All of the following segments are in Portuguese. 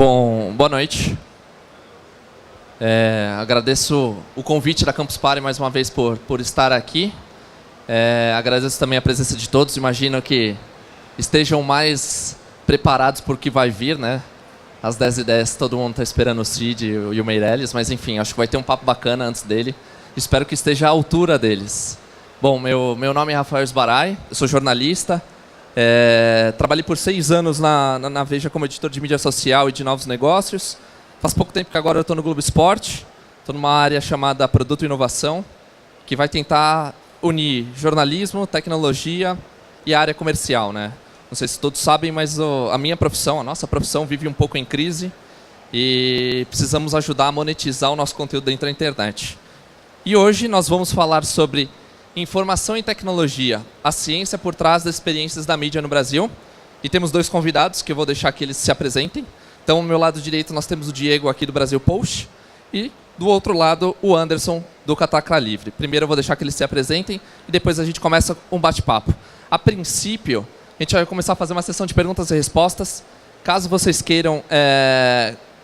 Bom, boa noite. Agradeço o convite da Campus Party mais uma vez por estar aqui. Agradeço também a presença de todos. Imagino que estejam mais preparados por o que vai vir, né? Às 10h10 todo mundo está esperando o Cid e o Meirelles, mas enfim, acho que vai ter um papo bacana antes dele. Espero que esteja à altura deles. Bom, meu nome é Rafael Esbarai, eu sou jornalista. Trabalhei por 6 anos na Veja como editor de mídia social e de novos negócios. Faz pouco tempo que agora eu estou no Globo Esporte. Estou numa área chamada Produto e Inovação, que vai tentar unir jornalismo, tecnologia e a área comercial, né? Não sei se todos sabem, mas a minha profissão, a nossa profissão vive um pouco em crise e precisamos ajudar a monetizar o nosso conteúdo dentro da internet. E hoje nós vamos falar sobre informação e tecnologia, a ciência por trás das experiências da mídia no Brasil. E temos 2 convidados que eu vou deixar que eles se apresentem. Então, ao meu lado direito, nós temos o Diego aqui do Brasil Post e do outro lado, o Anderson do Catraca Livre. Primeiro eu vou deixar que eles se apresentem e depois a gente começa um bate-papo. A princípio, a gente vai começar a fazer uma sessão de perguntas e respostas. Caso vocês queiram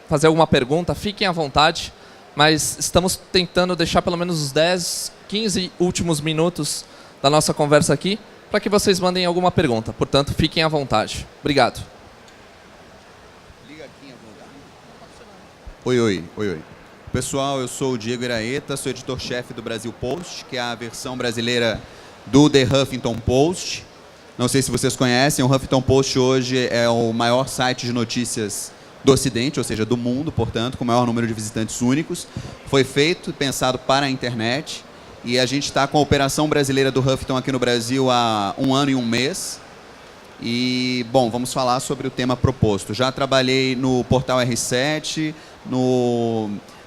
fazer alguma pergunta, fiquem à vontade. Mas estamos tentando deixar pelo menos os 10, 15 últimos minutos da nossa conversa aqui para que vocês mandem alguma pergunta. Portanto, fiquem à vontade. Obrigado. Liga aqui, Oi. Pessoal, eu sou o Diego Iraeta, sou editor-chefe do Brasil Post, que é a versão brasileira do The Huffington Post. Não sei se vocês conhecem, o Huffington Post hoje é o maior site de notícias do Ocidente, ou seja, do mundo, portanto, com o maior número de visitantes únicos. Foi feito e pensado para a internet. E a gente está com a operação brasileira do Huffington aqui no Brasil há 1 ano e 1 mês. E, bom, vamos falar sobre o tema proposto. Já trabalhei no Portal R7,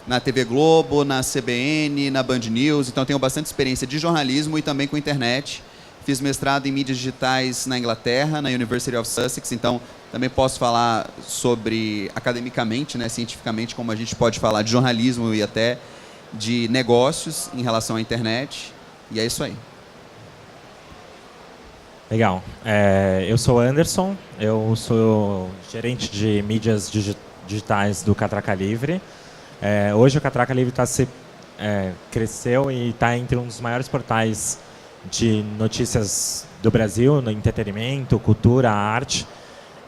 na TV Globo, na CBN, na Band News. Então, tenho bastante experiência de jornalismo e também com internet. Fiz mestrado em mídias digitais na Inglaterra, na University of Sussex. Então, também posso falar sobre, academicamente, né, cientificamente, como a gente pode falar de jornalismo e até de negócios em relação à internet. E é isso aí. Legal. Eu sou o Anderson, eu sou gerente de mídias digitais do Catraca Livre. Hoje o Catraca Livre cresceu e está entre um dos maiores portais de notícias do Brasil, no entretenimento, cultura, arte.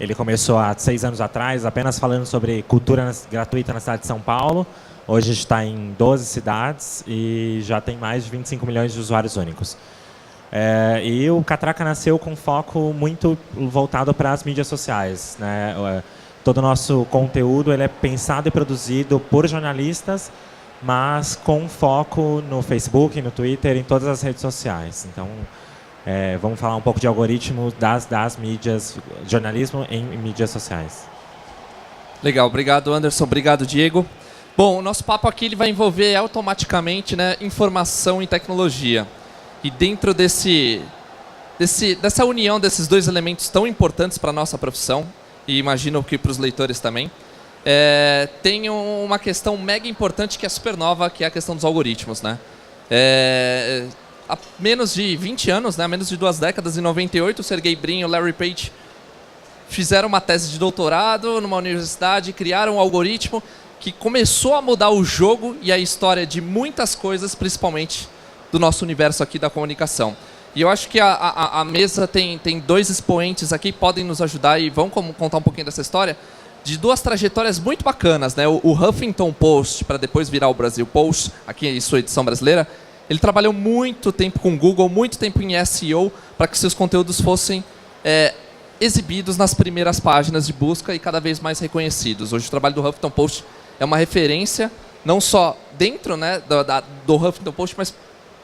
Ele começou há 6 anos atrás, apenas falando sobre cultura gratuita na cidade de São Paulo. Hoje está em 12 cidades e já tem mais de 25 milhões de usuários únicos. E o Catraca nasceu com foco muito voltado para as mídias sociais, né? Todo o nosso conteúdo ele é pensado e produzido por jornalistas, mas com foco no Facebook, no Twitter, em todas as redes sociais. Então, vamos falar um pouco de algoritmos das mídias, jornalismo em mídias sociais. Legal, obrigado Anderson, obrigado Diego. Bom, o nosso papo aqui ele vai envolver automaticamente, né, informação e tecnologia. E dentro dessa união desses 2 elementos tão importantes para a nossa profissão, e imagino que para os leitores também, tem uma questão mega importante que é super nova, que é a questão dos algoritmos, né? Há menos de 20 anos, né, há menos de 2 décadas, em 98, o Sergey Brin e o Larry Page fizeram uma tese de doutorado numa universidade, criaram um algoritmo que começou a mudar o jogo e a história de muitas coisas, principalmente do nosso universo aqui da comunicação. E eu acho que a mesa tem 2 expoentes aqui que podem nos ajudar e vão contar um pouquinho dessa história, de 2 trajetórias muito bacanas, né? O Huffington Post, para depois virar o Brasil Post, aqui em sua edição brasileira, ele trabalhou muito tempo com o Google, muito tempo em SEO, para que seus conteúdos fossem exibidos nas primeiras páginas de busca e cada vez mais reconhecidos. Hoje o trabalho do Huffington Post é uma referência, não só dentro, né, do Huffington Post, mas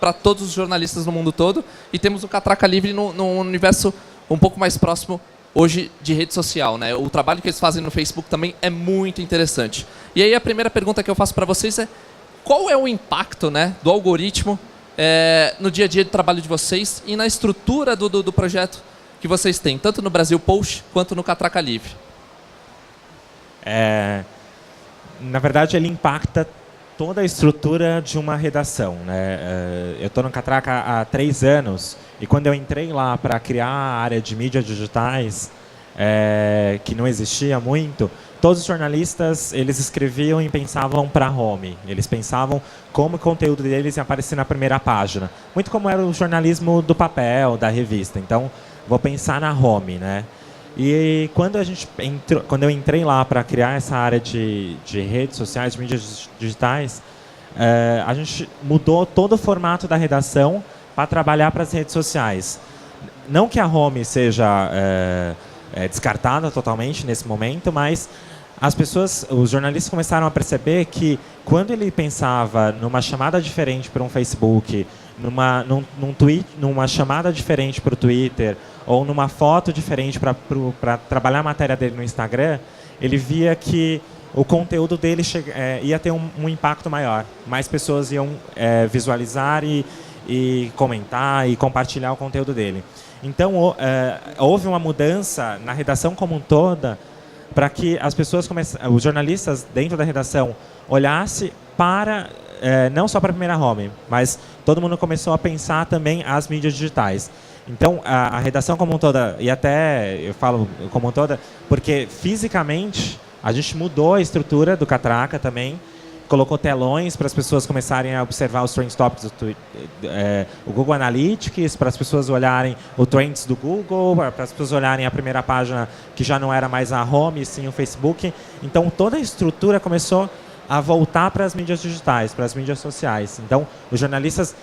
para todos os jornalistas no mundo todo. E temos o Catraca Livre num universo um pouco mais próximo hoje de rede social, né? O trabalho que eles fazem no Facebook também é muito interessante. E aí a primeira pergunta que eu faço para vocês é: qual é o impacto, né, do algoritmo no dia a dia do trabalho de vocês e na estrutura do projeto que vocês têm, tanto no Brasil Post quanto no Catraca Livre? Na verdade, ele impacta toda a estrutura de uma redação, né? Eu estou no Catraca há 3 anos e quando eu entrei lá para criar a área de mídias digitais, que não existia muito, todos os jornalistas, eles escreviam e pensavam para home. Eles pensavam como o conteúdo deles ia aparecer na primeira página. Muito como era o jornalismo do papel, da revista. Então, vou pensar na home, né? E quando eu entrei lá para criar essa área de redes sociais, de mídias digitais, a gente mudou todo o formato da redação para trabalhar para as redes sociais. Não que a home seja descartada totalmente nesse momento, mas os jornalistas começaram a perceber que quando ele pensava numa chamada diferente para um Facebook, num tweet, numa chamada diferente para o Twitter, ou numa foto diferente para trabalhar a matéria dele no Instagram, ele via que o conteúdo dele ia ter um impacto maior. Mais pessoas iam visualizar e comentar e compartilhar o conteúdo dele. Então, houve uma mudança na redação como um toda para que as pessoas os jornalistas dentro da redação olhassem para, não só para a primeira home, mas todo mundo começou a pensar também as mídias digitais. Então, a redação como um toda, e até eu falo como um toda, porque fisicamente a gente mudou a estrutura do Catraca também, colocou telões para as pessoas começarem a observar os Trend Topics, o Google Analytics, para as pessoas olharem o Trends do Google, para as pessoas olharem a primeira página que já não era mais a home, sim o Facebook. Então, toda a estrutura começou a voltar para as mídias digitais, para as mídias sociais. Então, os jornalistas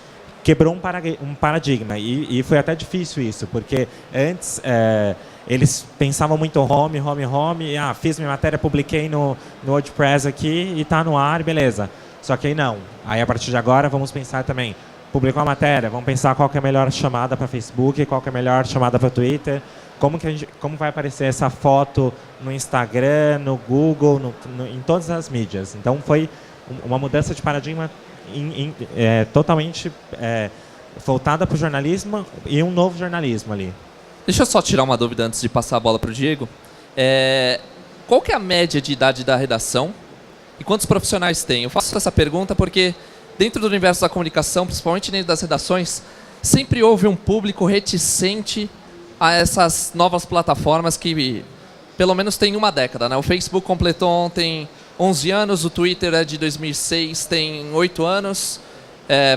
quebrou um paradigma e foi até difícil isso, porque antes eles pensavam muito home, fiz minha matéria, publiquei no WordPress aqui e está no ar, beleza. Só que aí não. Aí a partir de agora vamos pensar também, publicou a matéria, vamos pensar qual que é a melhor chamada para Facebook, qual que é a melhor chamada para Twitter, como vai aparecer essa foto no Instagram, no Google, em todas as mídias. Então foi uma mudança de paradigma totalmente voltada para o jornalismo e um novo jornalismo ali. Deixa eu só tirar uma dúvida antes de passar a bola para o Diego. Qual que é a média de idade da redação e quantos profissionais tem? Eu faço essa pergunta porque dentro do universo da comunicação, principalmente dentro das redações, sempre houve um público reticente a essas novas plataformas que pelo menos tem uma década, né? O Facebook completou ontem 11 anos, o Twitter é de 2006, tem 8 anos,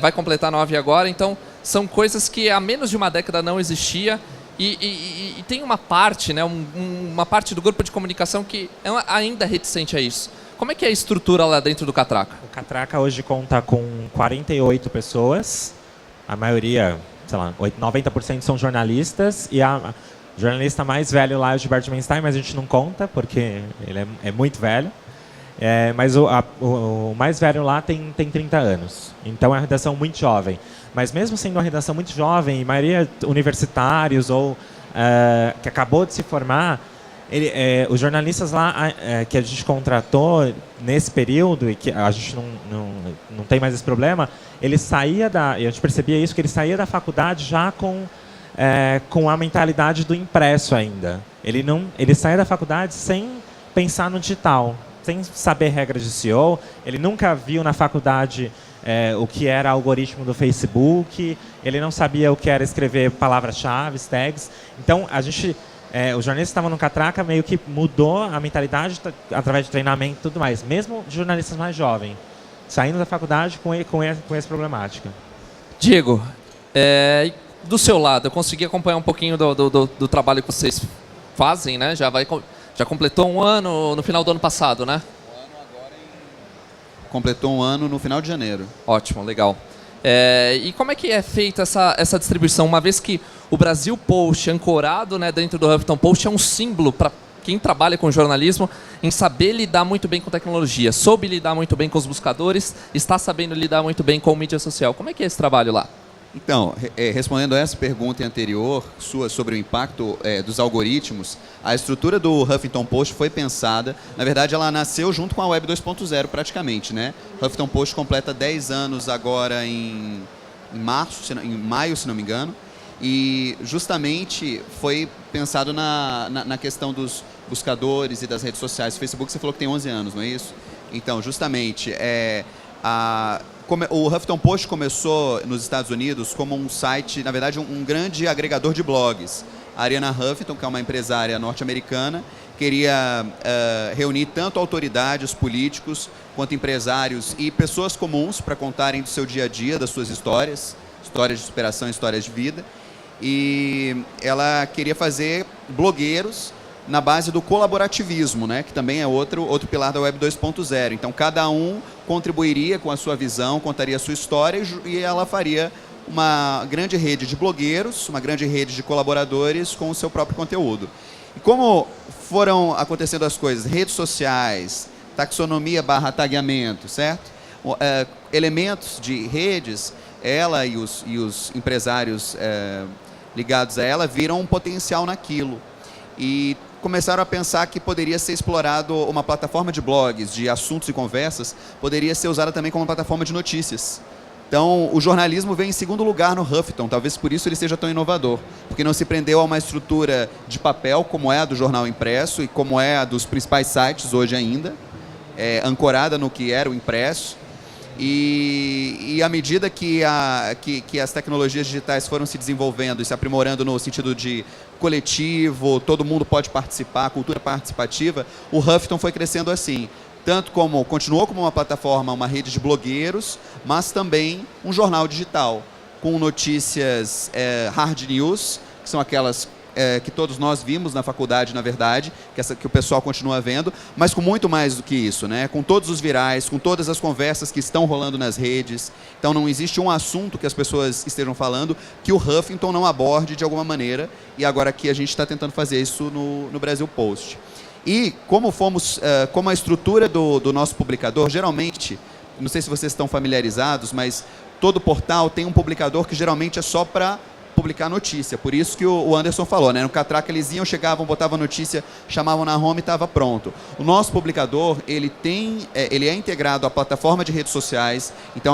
vai completar 9 agora. Então, são coisas que há menos de uma década não existia. E tem uma parte, né, uma parte do grupo de comunicação que é ainda reticente a isso. Como é que é a estrutura lá dentro do Catraca? O Catraca hoje conta com 48 pessoas, a maioria, sei lá, 90% são jornalistas, e a jornalista mais velho lá é o Gilberto Menstein, mas a gente não conta, porque ele é muito velho. Mas o mais velho lá tem 30 anos, então é uma redação muito jovem. Mas mesmo sendo uma redação muito jovem, a maioria universitários ou que acabou de se formar, os jornalistas lá que a gente contratou nesse período, e que a gente não tem mais esse problema, e a gente percebia isso, que ele saía da faculdade já com a mentalidade do impresso ainda. Ele saía da faculdade sem pensar no digital, sem saber regras de SEO, ele nunca viu na faculdade o que era algoritmo do Facebook, ele não sabia o que era escrever palavras-chave, tags. Então, os jornalistas que estavam no Catraca meio que mudou a mentalidade através de treinamento e tudo mais, mesmo jornalistas mais jovens, saindo da faculdade com essa problemática. Diego, do seu lado, eu consegui acompanhar um pouquinho do trabalho que vocês fazem, né? Já completou um ano no final do ano passado, né? Completou um ano no final de janeiro. Ótimo, legal. E como é que é feita essa distribuição? Uma vez que o Brasil Post, ancorado, né, dentro do Huffington Post, é um símbolo para quem trabalha com jornalismo em saber lidar muito bem com tecnologia, soube lidar muito bem com os buscadores, está sabendo lidar muito bem com mídia social. Como é que é esse trabalho lá? Então, respondendo a essa pergunta anterior sua sobre o impacto dos algoritmos, a estrutura do Huffington Post foi pensada, na verdade ela nasceu junto com a Web 2.0 praticamente, né? Huffington Post completa 10 anos agora em maio, se não me engano, e justamente foi pensado na questão dos buscadores e das redes sociais. O Facebook você falou que tem 11 anos, não é isso? Então, justamente, o Huffington Post começou nos Estados Unidos como um site, na verdade, um grande agregador de blogs. A Arianna Huffington, que é uma empresária norte-americana, queria reunir tanto autoridades, políticos, quanto empresários e pessoas comuns para contarem do seu dia a dia, das suas histórias de superação, histórias de vida. E ela queria fazer blogueiros na base do colaborativismo, né, que também é outro pilar da Web 2.0. Então, cada um contribuiria com a sua visão, contaria a sua história e ela faria uma grande rede de blogueiros, uma grande rede de colaboradores com o seu próprio conteúdo. E como foram acontecendo as coisas, redes sociais, taxonomia / tagueamento, certo? Elementos de redes, ela e os empresários ligados a ela viram um potencial naquilo. E começaram a pensar que poderia ser explorado uma plataforma de blogs, de assuntos e conversas, poderia ser usada também como uma plataforma de notícias. Então, o jornalismo vem em segundo lugar no Huffington, talvez por isso ele seja tão inovador, porque não se prendeu a uma estrutura de papel, como é a do jornal impresso e como é a dos principais sites hoje ainda, ancorada no que era o impresso. E à medida que as tecnologias digitais foram se desenvolvendo e se aprimorando no sentido de coletivo, todo mundo pode participar, cultura participativa, o Huffington foi crescendo assim. Tanto como continuou como uma plataforma, uma rede de blogueiros, mas também um jornal digital, com notícias hard news, que são aquelas que todos nós vimos na faculdade, na verdade, que o pessoal continua vendo, mas com muito mais do que isso, né? Com todos os virais, com todas as conversas que estão rolando nas redes. Então não existe um assunto que as pessoas estejam falando que o Huffington não aborde de alguma maneira, e agora aqui a gente está tentando fazer isso no Brasil Post. E como a estrutura do nosso publicador, geralmente, não sei se vocês estão familiarizados, mas todo portal tem um publicador que geralmente é só para publicar notícia. Por isso que o Anderson falou, né? No Catraca eles iam, chegavam, botavam notícia, chamavam na home e estava pronto. O nosso publicador, ele é integrado à plataforma de redes sociais, então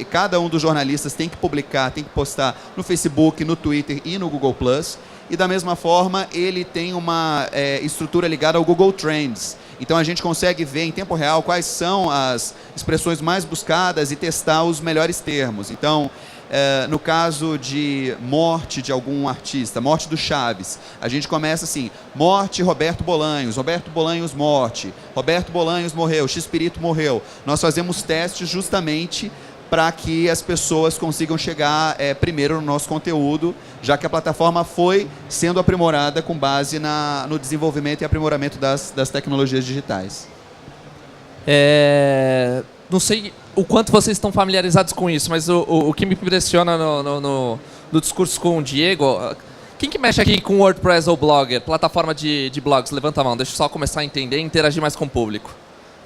cada um dos jornalistas tem que publicar, tem que postar no Facebook, no Twitter e no Google+. E da mesma forma, ele tem uma estrutura ligada ao Google Trends. Então a gente consegue ver em tempo real quais são as expressões mais buscadas e testar os melhores termos. Então, no caso de morte de algum artista, morte do Chaves, a gente começa assim, morte Roberto Bolanhos morte, Roberto Bolanhos morreu, X-Pirito morreu. Nós fazemos testes justamente para que as pessoas consigam chegar primeiro no nosso conteúdo, já que a plataforma foi sendo aprimorada com base no desenvolvimento e aprimoramento das tecnologias digitais. Não sei o quanto vocês estão familiarizados com isso, mas o que me impressiona no discurso com o Diego... Quem que mexe aqui com WordPress ou Blogger, plataforma de blogs? Levanta a mão, deixa eu só começar a entender e interagir mais com o público.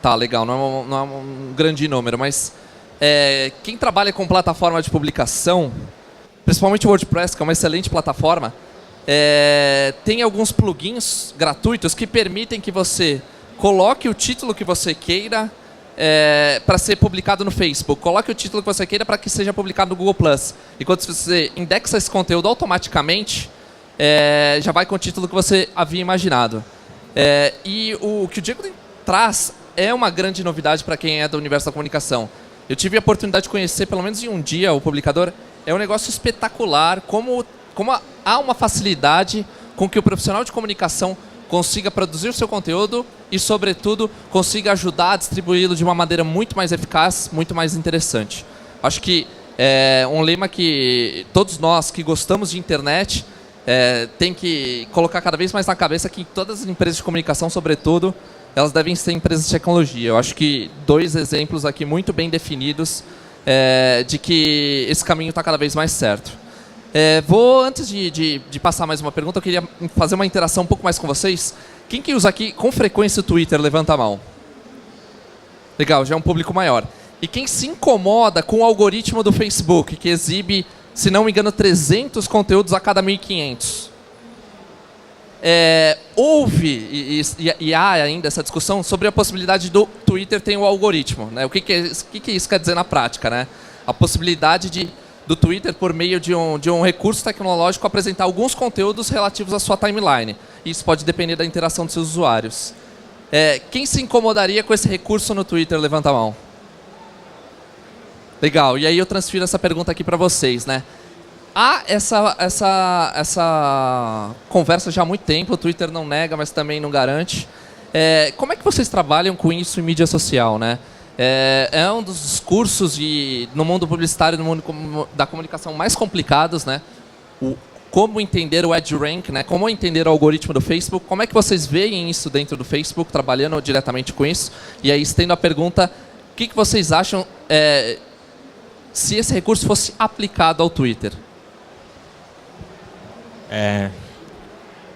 Tá, legal, não é um grande número, mas... quem trabalha com plataforma de publicação, principalmente o WordPress, que é uma excelente plataforma, tem alguns plugins gratuitos que permitem que você coloque o título que você queira para ser publicado no Facebook, coloque o título que você queira para que seja publicado no Google+. E quando você indexa esse conteúdo automaticamente, já vai com o título que você havia imaginado. E o que o Diego traz é uma grande novidade para quem é do universo da comunicação. Eu tive a oportunidade de conhecer, pelo menos em um dia, o publicador. É um negócio espetacular, como há uma facilidade com que o profissional de comunicação consiga produzir o seu conteúdo e, sobretudo, consiga ajudar a distribuí-lo de uma maneira muito mais eficaz, muito mais interessante. Acho que é um lema que todos nós que gostamos de internet tem que colocar cada vez mais na cabeça, que todas as empresas de comunicação, sobretudo, elas devem ser empresas de tecnologia. Eu acho que 2 exemplos aqui muito bem definidos de que esse caminho está cada vez mais certo. Antes de passar mais uma pergunta, eu queria fazer uma interação um pouco mais com vocês. Quem que usa aqui com frequência o Twitter? Levanta a mão. Legal, já é um público maior. E quem se incomoda com o algoritmo do Facebook, que exibe, se não me engano, 300 conteúdos a cada 1.500? Houve e há ainda essa discussão sobre a possibilidade do Twitter ter um algoritmo, né? O que isso quer dizer na prática, né? A possibilidade do Twitter, por meio de um recurso tecnológico, apresentar alguns conteúdos relativos à sua timeline. Isso pode depender da interação dos seus usuários. Quem se incomodaria com esse recurso no Twitter? Levanta a mão. Legal, e aí eu transfiro essa pergunta aqui para vocês, né? há essa conversa já há muito tempo, o Twitter não nega, mas também não garante. Como é que vocês trabalham com isso em mídia social, né? É um dos discursos no mundo publicitário, no mundo da comunicação mais complicados, né? Como entender o EdgeRank, né? Como entender o algoritmo do Facebook. Como é que vocês veem isso dentro do Facebook, trabalhando diretamente com isso? E aí, estendo a pergunta, o que vocês acham se esse recurso fosse aplicado ao Twitter?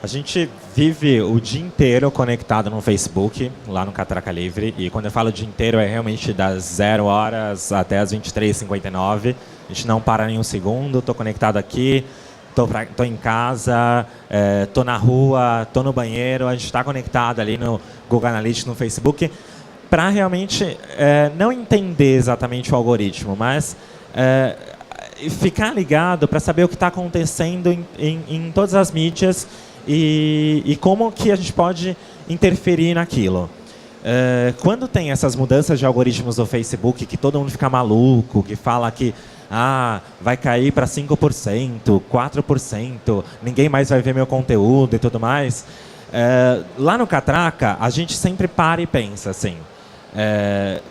A gente vive o dia inteiro conectado no Facebook, lá no Catraca Livre. E quando eu falo dia inteiro, é realmente das 0 horas até as 23h59. A gente não para nenhum segundo. Estou conectado aqui, estou em casa, estou na rua, estou no banheiro. A gente está conectado ali no Google Analytics, no Facebook, para realmente não entender exatamente o algoritmo, mas ficar ligado para saber o que está acontecendo em todas as mídias e como que a gente pode interferir naquilo. Quando tem essas mudanças de algoritmos do Facebook, que todo mundo fica maluco, que fala que vai cair para 5%, 4%, ninguém mais vai ver meu conteúdo e tudo mais, lá no Catraca, a gente sempre para e pensa assim,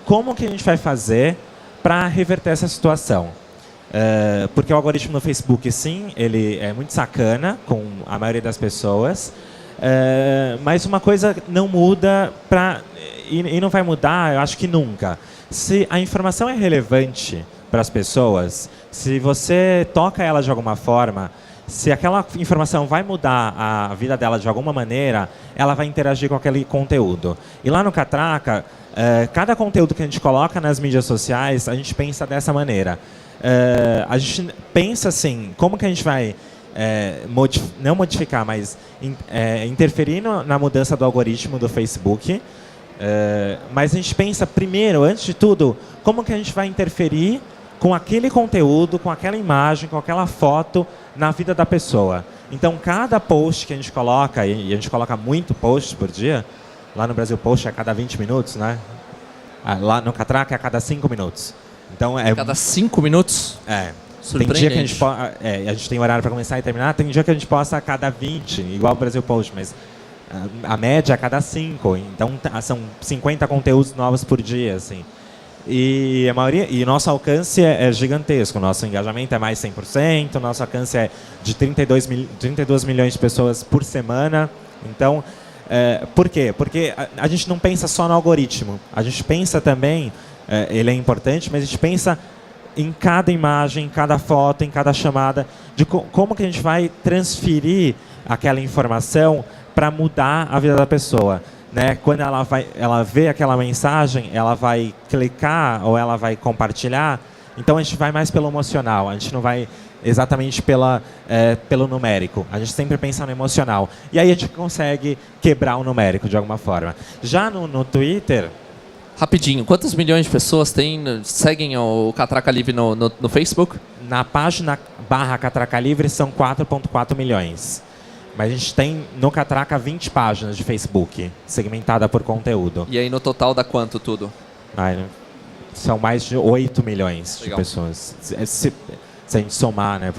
como que a gente vai fazer para reverter essa situação? Porque o algoritmo no Facebook, sim, ele é muito sacana com a maioria das pessoas, mas uma coisa não muda e não vai mudar, eu acho que nunca. Se a informação é relevante para as pessoas, se você toca ela de alguma forma, se aquela informação vai mudar a vida dela de alguma maneira, ela vai interagir com aquele conteúdo. E lá no Catraca, cada conteúdo que a gente coloca nas mídias sociais, a gente pensa dessa maneira. A gente pensa assim, como que a gente vai não modificar, mas interferir na mudança do algoritmo do Facebook, mas a gente pensa primeiro, antes de tudo, como que a gente vai interferir com aquele conteúdo, com aquela imagem, com aquela foto na vida da pessoa. Então, cada post que a gente coloca, e a gente coloca muito post por dia, lá no Brasil Post é a cada 20 minutos, né? Lá no Catraca é a cada 5 minutos. Então, cada 5 minutos? Tem dia que a gente tem horário para começar e terminar, tem dia que a gente posta a cada 20, igual o Brasil Post, mas a média é a cada 5. Então, são 50 conteúdos novos por dia, assim. E o nosso alcance é gigantesco, o nosso engajamento é mais 100%, o nosso alcance é de 32 milhões de pessoas por semana. Então, por quê? Porque a gente não pensa só no algoritmo, a gente pensa também, ele é importante, mas a gente pensa em cada imagem, em cada foto, em cada chamada, de como que a gente vai transferir aquela informação para mudar a vida da pessoa. Né? Quando ela vê aquela mensagem, ela vai clicar ou ela vai compartilhar, então a gente vai mais pelo emocional, a gente não vai exatamente pelo numérico, a gente sempre pensa no emocional. E aí a gente consegue quebrar o numérico de alguma forma. Já no Twitter... Rapidinho, quantos milhões de pessoas seguem o Catraca Livre no Facebook? Na página /Catraca Livre são 4,4 milhões. Mas a gente tem no Catraca 20 páginas de Facebook, segmentada por conteúdo. E aí no total dá quanto tudo? São mais de 8 milhões de pessoas. Se a gente somar, né?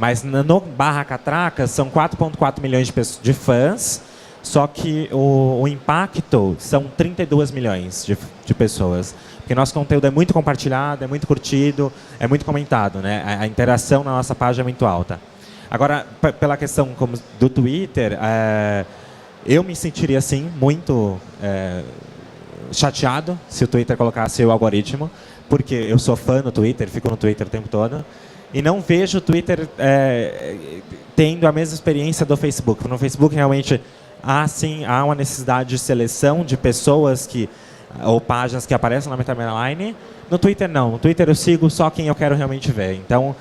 Mas no /Catraca são 4,4 milhões de fãs, só que o impacto são 32 milhões de pessoas. Porque nosso conteúdo é muito compartilhado, é muito curtido, é muito comentado, né? A interação na nossa página é muito alta. Agora, pela questão do Twitter, eu me sentiria, sim, muito chateado se o Twitter colocasse o algoritmo, porque eu sou fã do Twitter, fico no Twitter o tempo todo, e não vejo o Twitter tendo a mesma experiência do Facebook. No Facebook, realmente, há uma necessidade de seleção de pessoas ou páginas que aparecem na minha timeline. No Twitter, não. No Twitter, eu sigo só quem eu quero realmente ver. Então,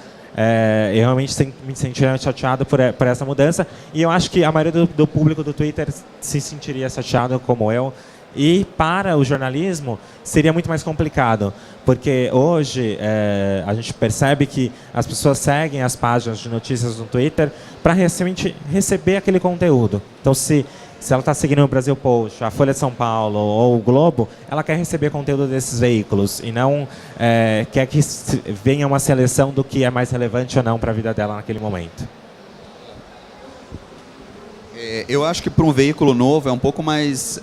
eu realmente me sentiria chateado por essa mudança, e eu acho que a maioria do público do Twitter se sentiria chateado como eu. E para o jornalismo seria muito mais complicado, porque hoje a gente percebe que as pessoas seguem as páginas de notícias no Twitter para receber aquele conteúdo. Então, se Se ela está seguindo o Brasil Post, a Folha de São Paulo ou o Globo, ela quer receber conteúdo desses veículos e não quer que venha uma seleção do que é mais relevante ou não para a vida dela naquele momento. Eu acho que para um veículo novo é um pouco mais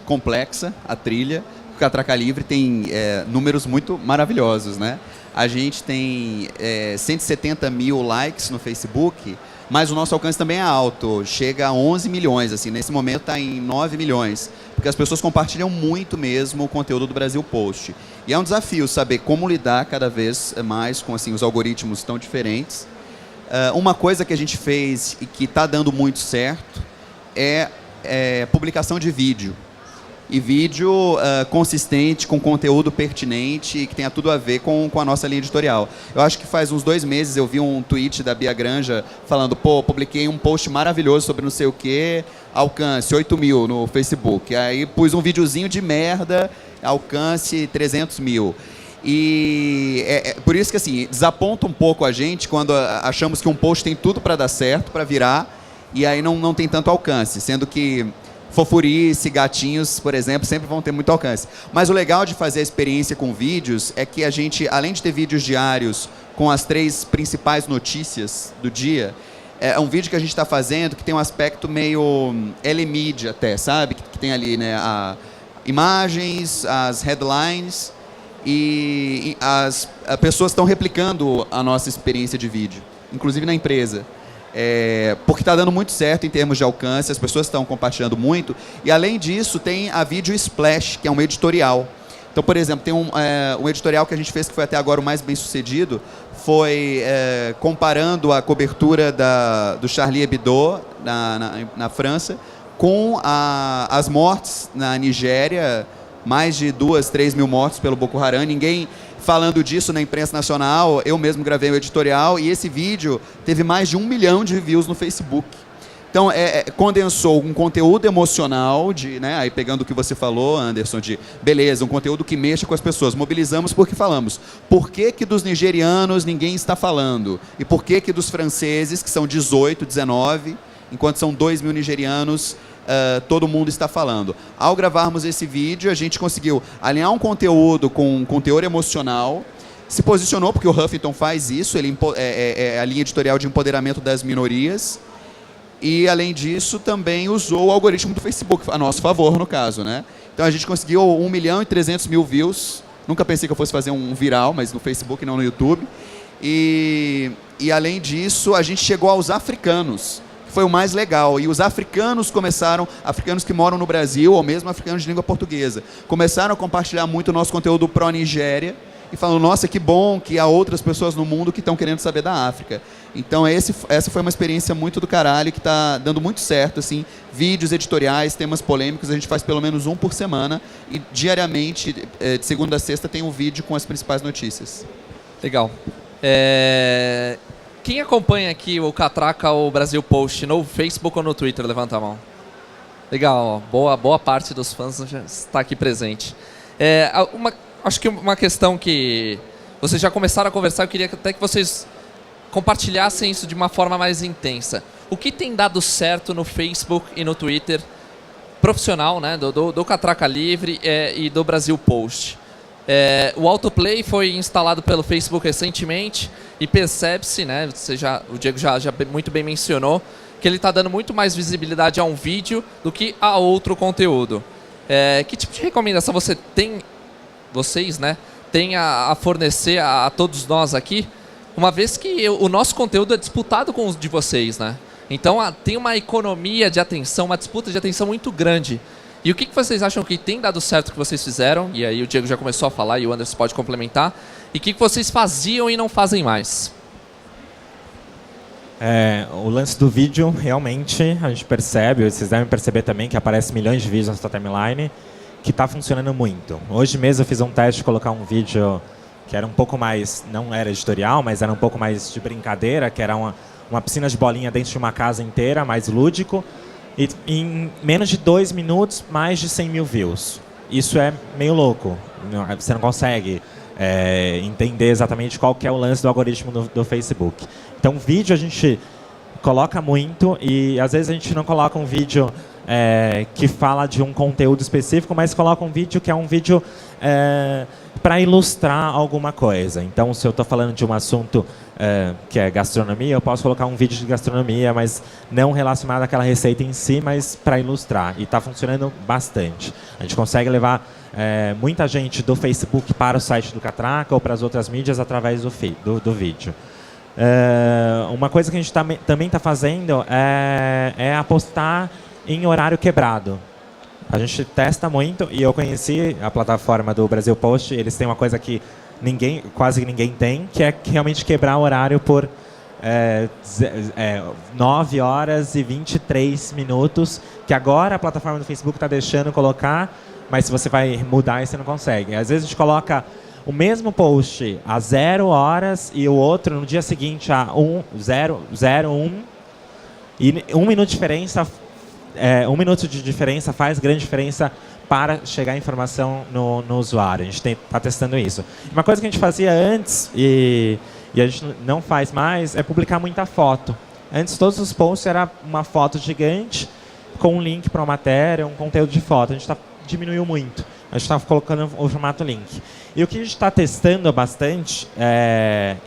complexa a trilha. O Catraca Livre tem números muito maravilhosos, né? A gente tem 170 mil likes no Facebook, mas o nosso alcance também é alto, chega a 11 milhões, assim, nesse momento está em 9 milhões, porque as pessoas compartilham muito mesmo o conteúdo do Brasil Post. E é um desafio saber como lidar cada vez mais com assim, os algoritmos tão diferentes. Uma coisa que a gente fez e que está dando muito certo é publicação de vídeo. E vídeo consistente, com conteúdo pertinente e que tenha tudo a ver com a nossa linha editorial. Eu acho que faz uns 2 meses eu vi um tweet da Bia Granja falando, pô, publiquei um post maravilhoso sobre não sei o quê, alcance 8 mil no Facebook. Aí pus um videozinho de merda, alcance 300 mil. E por isso que assim, desaponta um pouco a gente quando achamos que um post tem tudo para dar certo, para virar, e aí não tem tanto alcance, sendo que fofurice, gatinhos, por exemplo, sempre vão ter muito alcance. Mas o legal de fazer a experiência com vídeos é que a gente, além de ter vídeos diários com as 3 principais notícias do dia, é um vídeo que a gente está fazendo que tem um aspecto meio L-Media até, sabe? Que tem ali, né, imagens, as headlines e as pessoas estão replicando a nossa experiência de vídeo, inclusive na empresa. Porque está dando muito certo em termos de alcance, as pessoas estão compartilhando muito, e além disso tem a Video Splash, que é um editorial. Então, por exemplo, tem um editorial que a gente fez que foi até agora o mais bem sucedido, foi comparando a cobertura do Charlie Hebdo na França com as mortes na Nigéria, mais de 2, 3 mil mortos pelo Boko Haram, ninguém falando disso na imprensa nacional. Eu mesmo gravei o editorial e esse vídeo teve mais de 1 milhão de views no Facebook. Então, condensou um conteúdo emocional, né, aí pegando o que você falou, Anderson, de beleza, um conteúdo que mexa com as pessoas. Mobilizamos porque falamos. Por que dos nigerianos ninguém está falando? E por que dos franceses, que são 18, 19, enquanto são 2 mil nigerianos, todo mundo está falando? Ao gravarmos esse vídeo, a gente conseguiu alinhar um conteúdo com um conteúdo emocional, se posicionou, porque o Huffington faz isso, ele é a linha editorial de empoderamento das minorias, e, além disso, também usou o algoritmo do Facebook, a nosso favor, no caso, né? Então, a gente conseguiu 1 milhão e 300 mil views. Nunca pensei que eu fosse fazer um viral, mas no Facebook, não no YouTube. E além disso, a gente chegou aos africanos, que foi o mais legal. E os africanos começaram, africanos que moram no Brasil, ou mesmo africanos de língua portuguesa, começaram a compartilhar muito o nosso conteúdo pró-Nigéria, e falando, nossa, que bom que há outras pessoas no mundo que estão querendo saber da África. Então, essa foi uma experiência muito do caralho, que está dando muito certo, assim, vídeos editoriais, temas polêmicos, a gente faz pelo menos um por semana, e diariamente, de segunda a sexta, tem um vídeo com as principais notícias. Legal. Quem acompanha aqui o Catraca ou o Brasil Post no Facebook ou no Twitter? Levanta a mão. Legal, ó. Boa parte dos fãs já está aqui presente. Acho que uma questão que vocês já começaram a conversar, eu queria até que vocês compartilhassem isso de uma forma mais intensa. O que tem dado certo no Facebook e no Twitter profissional, né, do Catraca Livre e do Brasil Post? O autoplay foi instalado pelo Facebook recentemente e percebe-se, né, o Diego já muito bem mencionou, que ele está dando muito mais visibilidade a um vídeo do que a outro conteúdo. Que tipo de recomendação vocês, né, têm a fornecer a todos nós aqui, uma vez que o nosso conteúdo é disputado com os de vocês, né? Então tem uma economia de atenção, uma disputa de atenção muito grande. E o que vocês acham que tem dado certo que vocês fizeram? E aí o Diego já começou a falar e o Anderson pode complementar. E o que vocês faziam e não fazem mais? O lance do vídeo, realmente, a gente percebe, vocês devem perceber também que aparece milhões de vídeos na sua timeline, que está funcionando muito. Hoje mesmo eu fiz um teste de colocar um vídeo que era um pouco mais, não era editorial, mas era um pouco mais de brincadeira, que era uma piscina de bolinha dentro de uma casa inteira, mais lúdico, e em menos de 2 minutos, mais de 100 mil views. Isso é meio louco, você não consegue entender exatamente qual que é o lance do algoritmo do Facebook. Então, vídeo a gente coloca muito, e às vezes a gente não coloca um vídeo que fala de um conteúdo específico, mas coloca um vídeo que é um vídeo para ilustrar alguma coisa. Então, se eu estou falando de um assunto que é gastronomia, eu posso colocar um vídeo de gastronomia, mas não relacionado àquela receita em si, mas para ilustrar. E está funcionando bastante. A gente consegue levar muita gente do Facebook para o site do Catraca ou para as outras mídias através do vídeo. Uma coisa que a gente também está fazendo é apostar em horário quebrado. A gente testa muito e eu conheci a plataforma do Brasil Post. Eles têm uma coisa que quase ninguém tem, que é realmente quebrar o horário por 9 horas e 23 minutos, que agora a plataforma do Facebook está deixando colocar, mas se você vai mudar, você não consegue. Às vezes a gente coloca o mesmo post a 0 horas e o outro no dia seguinte a 1 e 1 minuto de diferença. 1 minuto de diferença faz grande diferença para chegar a informação no usuário. A gente está testando isso. Uma coisa que a gente fazia antes e a gente não faz mais é publicar muita foto. Antes todos os posts era uma foto gigante com um link para uma matéria, um conteúdo de foto. A gente diminuiu muito. A gente está colocando o formato link. E o que a gente está testando bastante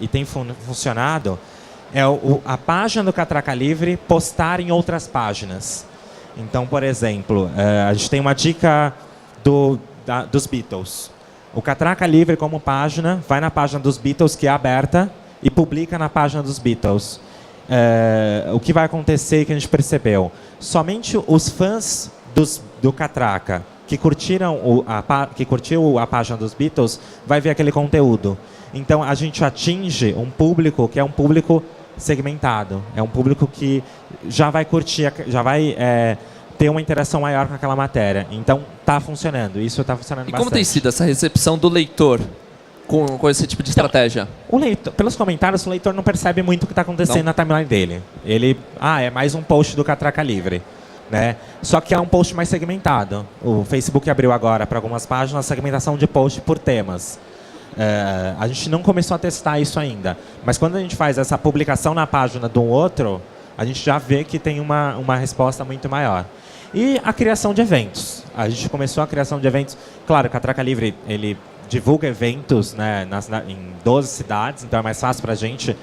e tem funcionado é a página do Catraca Livre postar em outras páginas. Então, por exemplo, a gente tem uma dica dos Beatles. O Catraca Livre, como página, vai na página dos Beatles, que é aberta, e publica na página dos Beatles. O que vai acontecer que a gente percebeu? Somente os fãs do Catraca que curtiu a página dos Beatles vai ver aquele conteúdo. Então, a gente atinge um público que é um público segmentado. É um público que já vai curtir, já vai ter uma interação maior com aquela matéria. Então, está funcionando. Isso está funcionando bastante. E como tem sido essa recepção do leitor com esse tipo de estratégia? O leitor, pelos comentários, o leitor não percebe muito o que está acontecendo na timeline dele. Ele, é mais um post do Catraca Livre. Né? Só que é um post mais segmentado. O Facebook abriu agora para algumas páginas a segmentação de post por temas. A gente não começou a testar isso ainda, mas quando a gente faz essa publicação na página de um outro, a gente já vê que tem uma resposta muito maior. E a criação de eventos. A gente começou a criação de eventos. Claro, o Catraca Livre ele divulga eventos, né, em 12 cidades, então é mais fácil para a gente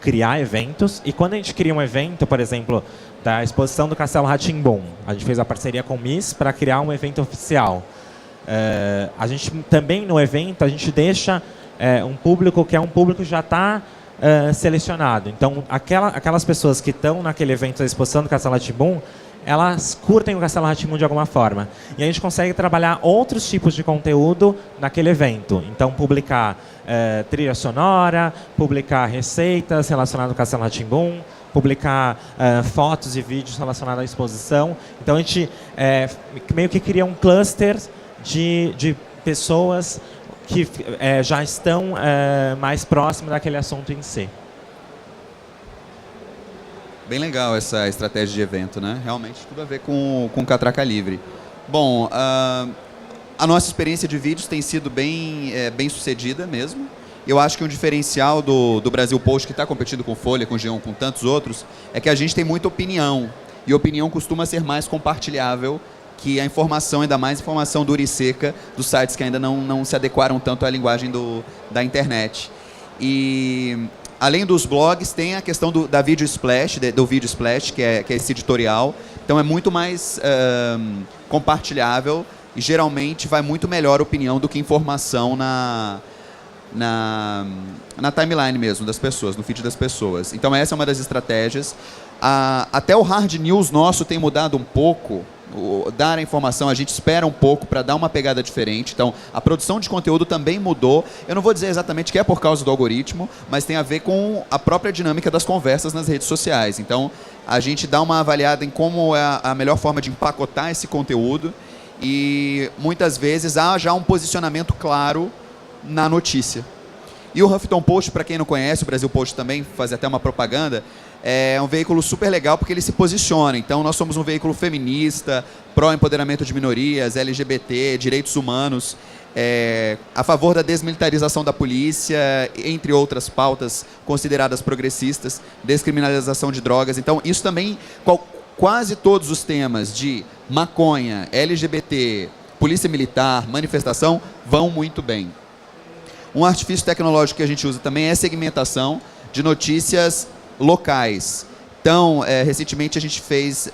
criar eventos. E quando a gente cria um evento, por exemplo, da exposição do Castelo Rá-Tim-Bum, a gente fez a parceria com o MIS para criar um evento oficial. A gente também no evento a gente deixa um público que é um público que já está selecionado. Então aquelas pessoas que estão naquele evento da exposição do Castelo Rá-Tim-Bum, elas curtem o Castelo Rá-Tim-Bum de alguma forma. E a gente consegue trabalhar outros tipos de conteúdo naquele evento. Então publicar trilha sonora, publicar receitas relacionadas ao Castelo Rá-Tim-Bum, publicar fotos e vídeos relacionados à exposição. Então a gente meio que cria um cluster de pessoas que já estão mais próximas daquele assunto em si. Bem legal essa estratégia de evento, né? Realmente tudo a ver com Catraca Livre. Bom, a nossa experiência de vídeos tem sido bem sucedida mesmo. Eu acho que um diferencial do Brasil Post, que está competindo com Folha, com G1, com tantos outros, é que a gente tem muita opinião. E opinião costuma ser mais compartilhável que a informação, ainda mais informação dura e seca dos sites que ainda não se adequaram tanto à linguagem da internet. E além dos blogs, tem a questão do Video Splash, do Video Splash, que é esse editorial. Então é muito mais compartilhável e geralmente vai muito melhor opinião do que informação na timeline mesmo das pessoas, no feed das pessoas. Então essa é uma das estratégias. Até o hard news nosso tem mudado um pouco. Dar a informação, a gente espera um pouco para dar uma pegada diferente. Então, a produção de conteúdo também mudou. Eu não vou dizer exatamente que é por causa do algoritmo, mas tem a ver com a própria dinâmica das conversas nas redes sociais. Então, a gente dá uma avaliada em como é a melhor forma de empacotar esse conteúdo e, muitas vezes, há já um posicionamento claro na notícia. E o Huffington Post, para quem não conhece, o Brasil Post também faz até uma propaganda, é um veículo super legal porque ele se posiciona. Então, nós somos um veículo feminista, pró-empoderamento de minorias, LGBT, direitos humanos, a favor da desmilitarização da polícia, entre outras pautas consideradas progressistas, descriminalização de drogas. Então, isso também, quase todos os temas de maconha, LGBT, polícia militar, manifestação, vão muito bem. Um artifício tecnológico que a gente usa também é segmentação de notícias locais. Então, recentemente a gente fez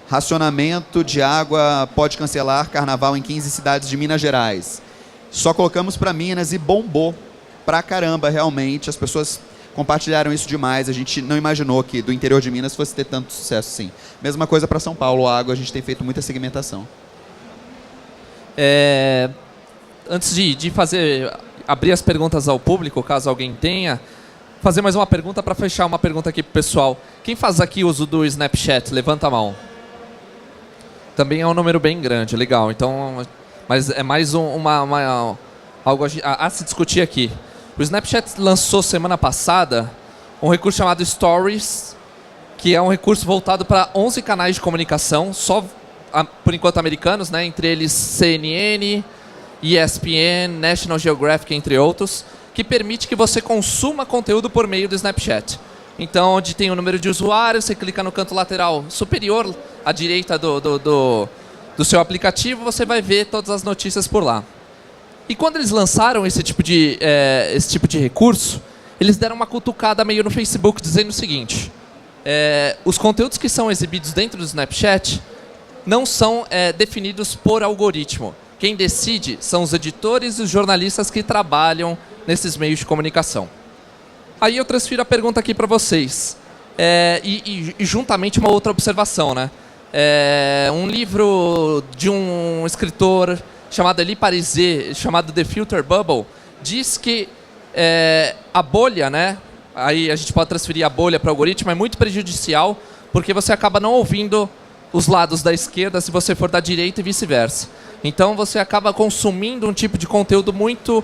racionamento de água pode cancelar carnaval em 15 cidades de Minas Gerais. Só colocamos para Minas e bombou pra caramba, realmente. As pessoas compartilharam isso demais. A gente não imaginou que do interior de Minas fosse ter tanto sucesso assim. Mesma coisa para São Paulo, a água, a gente tem feito muita segmentação. Antes de abrir as perguntas ao público, caso alguém tenha, fazer mais uma pergunta para fechar uma pergunta aqui pro pessoal. Quem faz aqui uso do Snapchat? Levanta a mão. Também é um número bem grande, legal. Então, mas é mais algo a se discutir aqui. O Snapchat lançou semana passada um recurso chamado Stories, que é um recurso voltado para 11 canais de comunicação, só por enquanto americanos, né? Entre eles CNN, ESPN, National Geographic, entre outros, que permite que você consuma conteúdo por meio do Snapchat. Então, onde tem o número de usuários, você clica no canto lateral superior, à direita do seu aplicativo, você vai ver todas as notícias por lá. E quando eles lançaram esse tipo de recurso, eles deram uma cutucada meio no Facebook, dizendo o seguinte: os conteúdos que são exibidos dentro do Snapchat não são definidos por algoritmo. Quem decide são os editores e os jornalistas que trabalham nesses meios de comunicação. Aí eu transfiro a pergunta aqui para vocês. E juntamente uma outra observação, né? Um livro de um escritor chamado Elie Pariser, chamado The Filter Bubble, diz que a bolha, né? Aí a gente pode transferir a bolha para o algoritmo, é muito prejudicial, porque você acaba não ouvindo os lados da esquerda se você for da direita e vice-versa. Então você acaba consumindo um tipo de conteúdo muito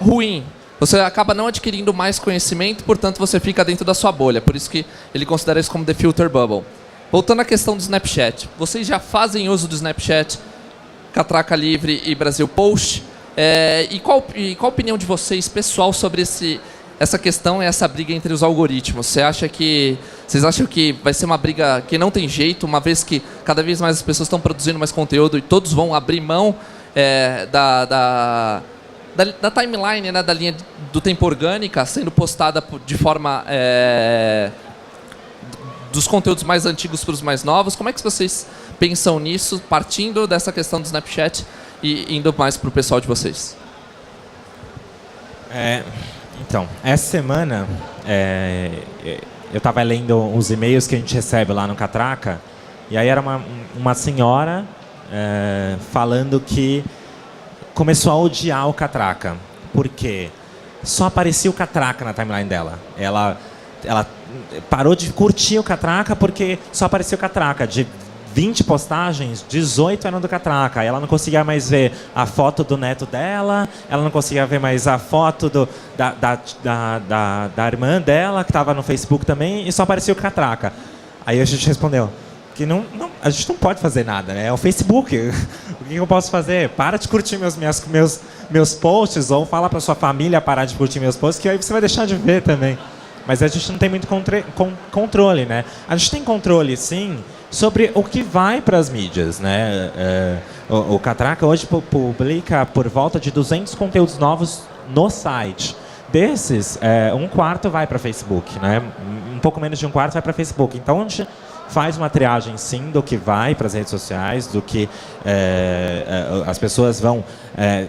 ruim. Você acaba não adquirindo mais conhecimento, portanto você fica dentro da sua bolha. Por isso que ele considera isso como The Filter Bubble. Voltando à questão do Snapchat. Vocês já fazem uso do Snapchat, Catraca Livre e Brasil Post? E qual a opinião de vocês, pessoal, sobre essa questão e essa briga entre os algoritmos? Vocês acham que vai ser uma briga que não tem jeito, uma vez que cada vez mais as pessoas estão produzindo mais conteúdo e todos vão abrir mão da timeline, né, da linha do tempo orgânica, sendo postada de forma dos conteúdos mais antigos para os mais novos? Como é que vocês pensam nisso, partindo dessa questão do Snapchat e indo mais para o pessoal de vocês? Então, essa semana eu estava lendo os e-mails que a gente recebe lá no Catraca, e aí era uma senhora falando que começou a odiar o Catraca, porque só aparecia o Catraca na timeline dela. Ela parou de curtir o Catraca porque só aparecia o Catraca. De 20 postagens, 18 eram do Catraca. Ela não conseguia mais ver a foto do neto dela, ela não conseguia ver mais a foto da irmã dela, que estava no Facebook também, e só aparecia o Catraca. Aí a gente respondeu que a gente não pode fazer nada, né? É o Facebook. O que eu posso fazer? Para de curtir meus posts, ou fala para sua família parar de curtir meus posts, que aí você vai deixar de ver também. Mas a gente não tem muito controle, né? A gente tem controle, sim, sobre o que vai para as mídias, né? O Catraca hoje publica por volta de 200 conteúdos novos no site. Desses, um quarto vai para Facebook, né? Um pouco menos de um quarto vai para Facebook. Então, a gente faz uma triagem, sim, do que vai para as redes sociais, do que as pessoas vão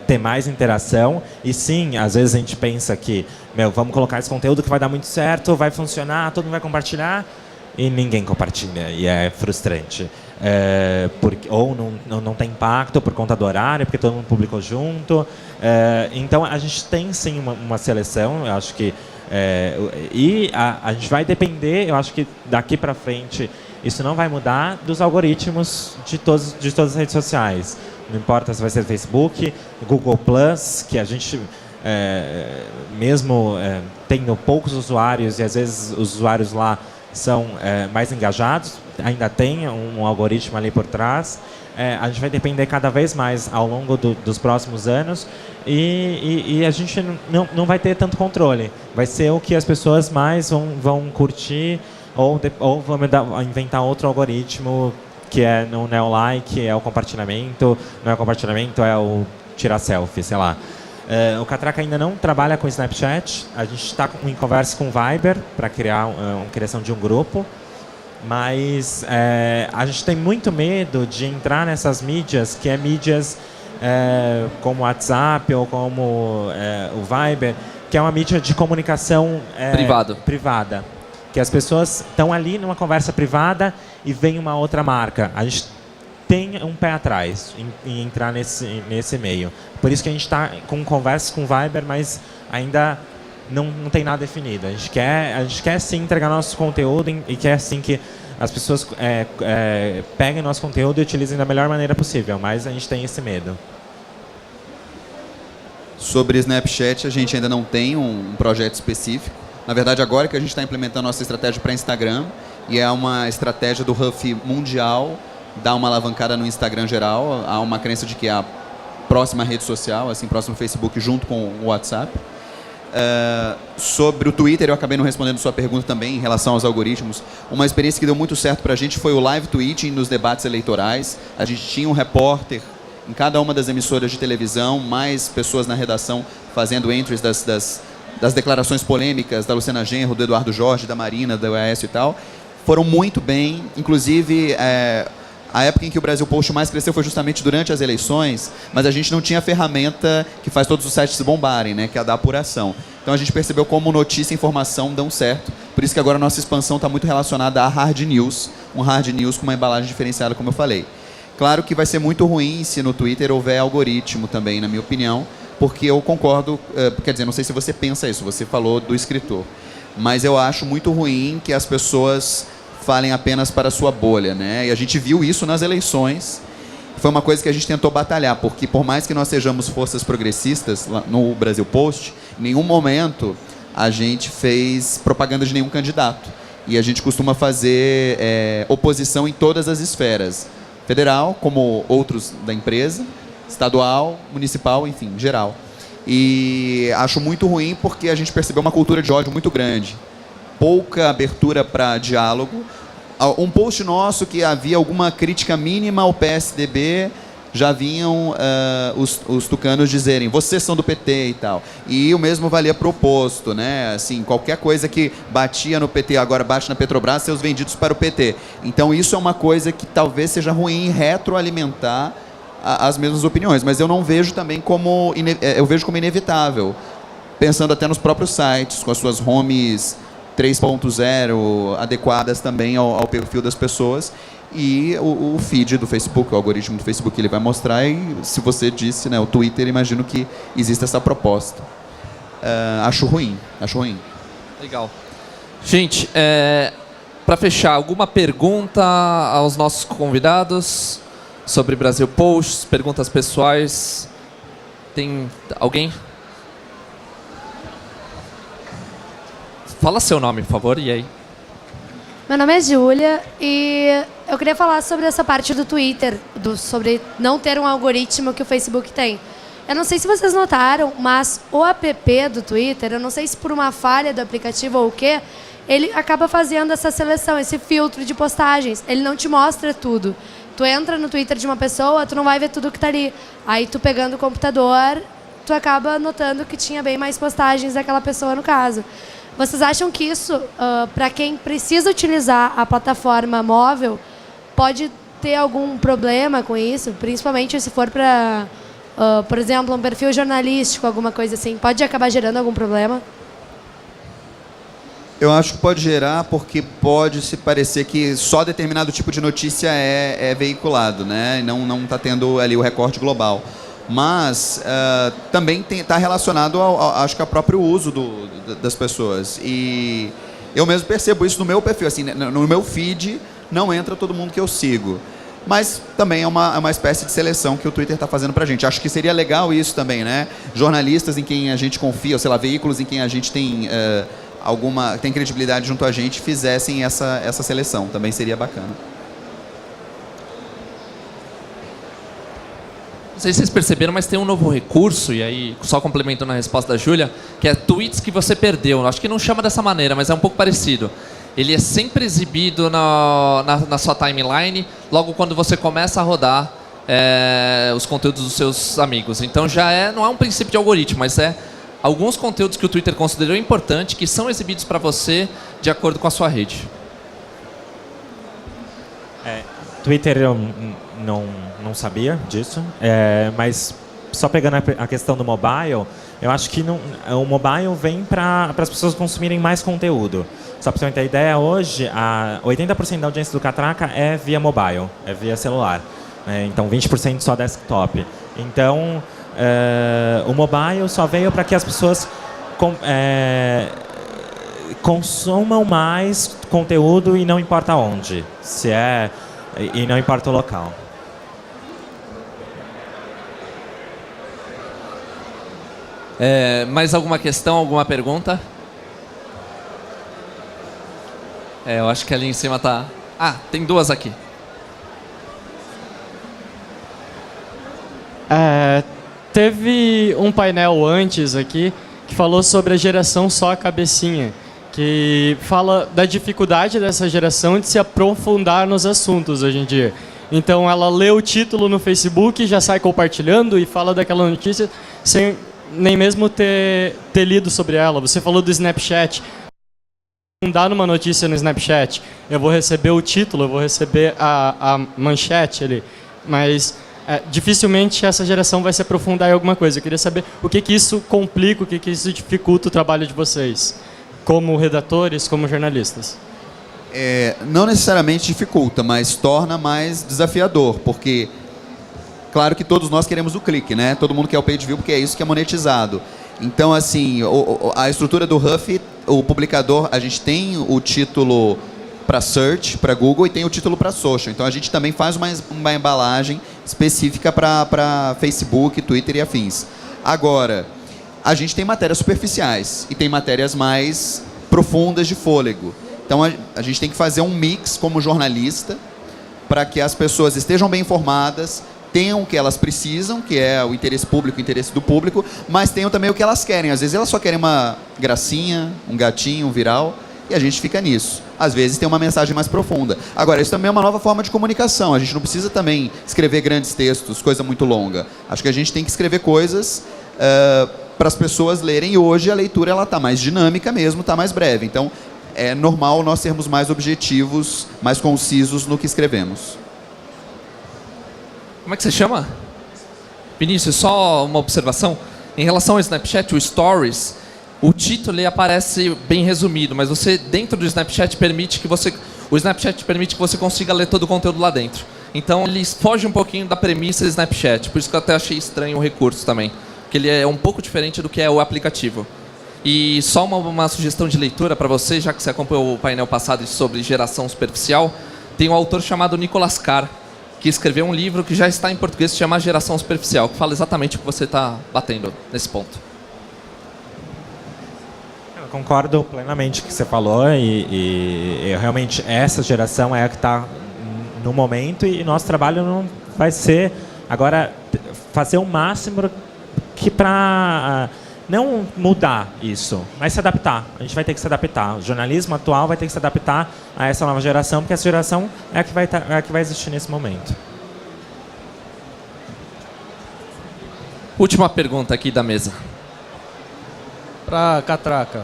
ter mais interação. E, sim, às vezes a gente pensa que, vamos colocar esse conteúdo que vai dar muito certo, vai funcionar, todo mundo vai compartilhar, e ninguém compartilha, e é frustrante. Ou não tem impacto por conta do horário, porque todo mundo publicou junto. Então, a gente tem, sim, uma seleção, eu acho que... e a gente vai depender, eu acho que daqui para frente, isso não vai mudar dos algoritmos de todas as redes sociais. Não importa se vai ser Facebook, Google+, que a gente... mesmo tendo poucos usuários, e às vezes os usuários lá são mais engajados, ainda tem um algoritmo ali por trás. A gente vai depender cada vez mais ao longo dos próximos anos, e a gente não vai ter tanto controle. Vai ser o que as pessoas mais vão curtir, ou vão inventar outro algoritmo que é não é o like, é o compartilhamento, não é o compartilhamento, é o tirar selfie, sei lá. O Catraca ainda não trabalha com Snapchat, a gente está em conversa com o Viber para criar uma criação de um grupo, mas a gente tem muito medo de entrar nessas mídias, que é mídias como o WhatsApp ou como o Viber, que é uma mídia de comunicação privada. Que as pessoas estão ali numa conversa privada e vem uma outra marca. A gente tem um pé atrás em entrar nesse meio. Por isso que a gente está com conversas com o Viber, mas ainda não tem nada definido. A gente quer sim entregar nosso conteúdo e quer sim que as pessoas peguem nosso conteúdo e utilizem da melhor maneira possível, mas a gente tem esse medo. Sobre Snapchat, a gente ainda não tem um projeto específico. Na verdade, agora que a gente está implementando nossa estratégia para Instagram, e é uma estratégia do Huff mundial, dar uma alavancada no Instagram geral. Há uma crença de que é a próxima rede social, assim, próximo Facebook, junto com o WhatsApp. Sobre o Twitter, eu acabei não respondendo sua pergunta também em relação aos algoritmos. Uma experiência que deu muito certo para a gente foi o live tweeting nos debates eleitorais. A gente tinha um repórter em cada uma das emissoras de televisão, mais pessoas na redação fazendo entries das declarações polêmicas da Luciana Genro, do Eduardo Jorge, da Marina, da Aécio e tal. Foram muito bem, inclusive a época em que o Brasil Post mais cresceu foi justamente durante as eleições, mas a gente não tinha a ferramenta que faz todos os sites se bombarem, né, que é a da apuração. Então a gente percebeu como notícia e informação dão certo, por isso que agora a nossa expansão está muito relacionada a hard news, um hard news com uma embalagem diferenciada, como eu falei. Claro que vai ser muito ruim se no Twitter houver algoritmo também, na minha opinião, porque eu concordo, quer dizer, não sei se você pensa isso, você falou do escritor, mas eu acho muito ruim que as pessoas falem apenas para a sua bolha, né? E a gente viu isso nas eleições, foi uma coisa que a gente tentou batalhar, porque por mais que nós sejamos forças progressistas no Brasil Post, em nenhum momento a gente fez propaganda de nenhum candidato, e a gente costuma fazer oposição em todas as esferas, federal, como outros da empresa, estadual, municipal, enfim, geral. E acho muito ruim porque a gente percebeu uma cultura de ódio muito grande. Pouca abertura para diálogo. Um post nosso que havia alguma crítica mínima ao PSDB, já vinham os tucanos dizerem, vocês são do PT e tal. E o mesmo valia para o oposto, né? Assim, qualquer coisa que batia no PT, agora bate na Petrobras, seus vendidos para o PT. Então isso é uma coisa que talvez seja ruim retroalimentar as mesmas opiniões, mas eu não vejo também como, eu vejo como inevitável, pensando até nos próprios sites, com as suas homes 3.0 adequadas também ao perfil das pessoas, e o feed do Facebook, o algoritmo do Facebook, ele vai mostrar, e se você disse, né, o Twitter, imagino que existe essa proposta. Acho ruim. Legal. Gente, para fechar, alguma pergunta aos nossos convidados sobre Brasil Post, perguntas pessoais? Tem alguém? Fala seu nome, por favor, e aí? Meu nome é Júlia e eu queria falar sobre essa parte do Twitter, sobre não ter um algoritmo que o Facebook tem. Eu não sei se vocês notaram, mas o app do Twitter, eu não sei se por uma falha do aplicativo ou o quê, ele acaba fazendo essa seleção, esse filtro de postagens. Ele não te mostra tudo. Tu entra no Twitter de uma pessoa, tu não vai ver tudo que tá ali. Aí tu pegando o computador, tu acaba notando que tinha bem mais postagens daquela pessoa no caso. Vocês acham que isso, para quem precisa utilizar a plataforma móvel, pode ter algum problema com isso? Principalmente se for para, por exemplo, um perfil jornalístico, alguma coisa assim. Pode acabar gerando algum problema? Eu acho que pode gerar, porque pode se parecer que só determinado tipo de notícia é veiculado, né? E não está tendo ali o recorte global. Mas também está relacionado acho que ao próprio uso das pessoas. E eu mesmo percebo isso no meu perfil. Assim, no meu feed não entra todo mundo que eu sigo. Mas também é uma espécie de seleção que o Twitter está fazendo para a gente. Acho que seria legal isso também, né? Jornalistas em quem a gente confia, ou sei lá, veículos em quem a gente tem tem credibilidade junto a gente, fizessem essa seleção. Também seria bacana. Não sei se vocês perceberam, mas tem um novo recurso, e aí, só complementando a resposta da Júlia, que é tweets que você perdeu. Acho que não chama dessa maneira, mas é um pouco parecido. ele é sempre exibido na sua timeline, logo quando você começa a rodar os conteúdos dos seus amigos. Então não é um princípio de algoritmo, mas é alguns conteúdos que o Twitter considerou importante que são exibidos para você de acordo com a sua rede. Twitter eu não sabia disso, mas só pegando a questão do mobile, eu acho que o mobile vem para as pessoas consumirem mais conteúdo. Só para você ter ideia, hoje 80% da audiência do Catraca é via mobile, é via celular. Então 20% só desktop. Então o mobile só veio para que as pessoas consumam mais conteúdo e não importa onde, e não importa o local. Mais alguma questão, alguma pergunta? Eu acho que ali em cima tá... tem duas aqui. Teve um painel antes aqui que falou sobre a geração só a cabecinha, que fala da dificuldade dessa geração de se aprofundar nos assuntos hoje em dia. Então ela lê o título no Facebook, já sai compartilhando e fala daquela notícia sem nem mesmo ter lido sobre ela. Você falou do Snapchat. Não dá numa notícia no Snapchat. Eu vou receber o título, eu vou receber a manchete ali. Mas dificilmente essa geração vai se aprofundar em alguma coisa. Eu queria saber o que isso complica, o que isso dificulta o trabalho de vocês, como redatores, como jornalistas. Não necessariamente dificulta, mas torna mais desafiador, porque claro que todos nós queremos o clique, né? Todo mundo quer o page view porque é isso que é monetizado. Então, assim, a estrutura do Huff, o publicador, a gente tem o título para search, para Google, e tem o título para social. Então, a gente também faz uma embalagem específica para Facebook, Twitter e afins. Agora, a gente tem matérias superficiais e tem matérias mais profundas de fôlego. Então, a gente tem que fazer um mix como jornalista para que as pessoas estejam bem informadas, tenham o que elas precisam, que é o interesse público, o interesse do público, mas tenham também o que elas querem. Às vezes elas só querem uma gracinha, um gatinho, um viral, e a gente fica nisso. Às vezes tem uma mensagem mais profunda. Agora, isso também é uma nova forma de comunicação. A gente não precisa também escrever grandes textos, coisa muito longa. Acho que a gente tem que escrever coisas para as pessoas lerem, e hoje a leitura está mais dinâmica mesmo, está mais breve. Então, é normal nós sermos mais objetivos, mais concisos no que escrevemos. Como é que você chama? Vinícius, só uma observação. Em relação ao Snapchat, o Stories, o título ele aparece bem resumido, mas você, dentro do Snapchat, o Snapchat permite que você consiga ler todo o conteúdo lá dentro. Então, ele foge um pouquinho da premissa do Snapchat. Por isso que eu até achei estranho o recurso também. Porque ele é um pouco diferente do que é o aplicativo. E só uma sugestão de leitura para você, já que você acompanhou o painel passado sobre geração superficial, tem um autor chamado Nicolas Carr, que escreveu um livro que já está em português, que se chama Geração Superficial, que fala exatamente o que você está batendo nesse ponto. Eu concordo plenamente com o que você falou e realmente essa geração é a que está no momento, e nosso trabalho não vai ser agora fazer o máximo que para não mudar isso, mas se adaptar. A gente vai ter que se adaptar. O jornalismo atual vai ter que se adaptar a essa nova geração, porque essa geração é a que vai existir nesse momento. Última pergunta aqui da mesa. Para Catraca.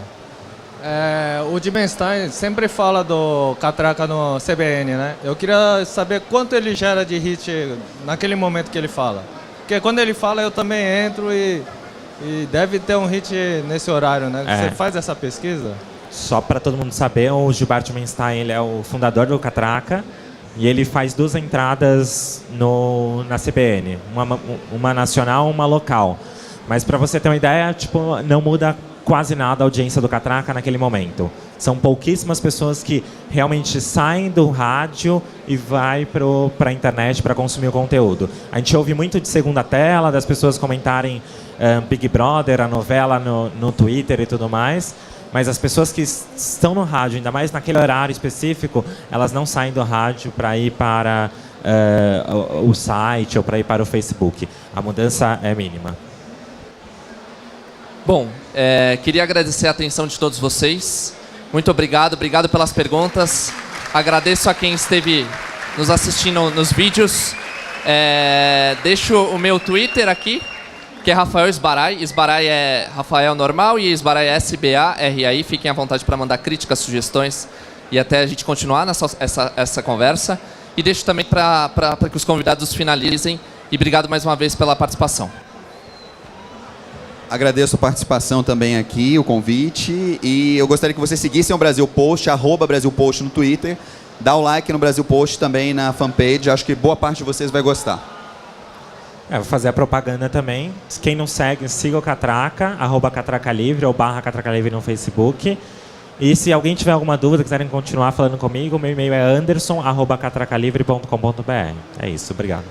O Dimenstein sempre fala do Catraca no CBN, né? Eu queria saber quanto ele gera de hit naquele momento que ele fala. Porque quando ele fala, eu também entro e deve ter um hit nesse horário, né? Você faz essa pesquisa? Só para todo mundo saber, o Gilberto Dimenstein, ele é o fundador do Catraca, e ele faz 2 entradas na CBN, uma nacional e uma local. Mas para você ter uma ideia, não muda quase nada a audiência do Catraca naquele momento. São pouquíssimas pessoas que realmente saem do rádio e vai para a internet para consumir o conteúdo. A gente ouve muito de segunda tela, das pessoas comentarem Big Brother, a novela no Twitter e tudo mais, mas as pessoas que estão no rádio, ainda mais naquele horário específico, elas não saem do rádio para ir para o site ou para ir para o Facebook. A mudança é mínima. Bom, queria agradecer a atenção de todos vocês. Muito obrigado, obrigado pelas perguntas. Agradeço a quem esteve nos assistindo nos vídeos. Deixo o meu Twitter aqui, que é Rafael Esbarai. Esbarai é Rafael normal e Esbarai é SBARAI. Fiquem à vontade para mandar críticas, sugestões e até a gente continuar essa conversa. E deixo também para que os convidados finalizem. E obrigado mais uma vez pela participação. Agradeço a participação também aqui, o convite. E eu gostaria que vocês seguissem o Brasil Post, @BrasilPost no Twitter. Dá o like no Brasil Post também na fanpage. Acho que boa parte de vocês vai gostar. Vou fazer a propaganda também. Quem não segue, siga o Catraca, @CatracaLivre ou /CatracaLivre no Facebook. E se alguém tiver alguma dúvida, quiserem continuar falando comigo, meu e-mail é anderson@catracalivre.com.br. É isso, obrigado.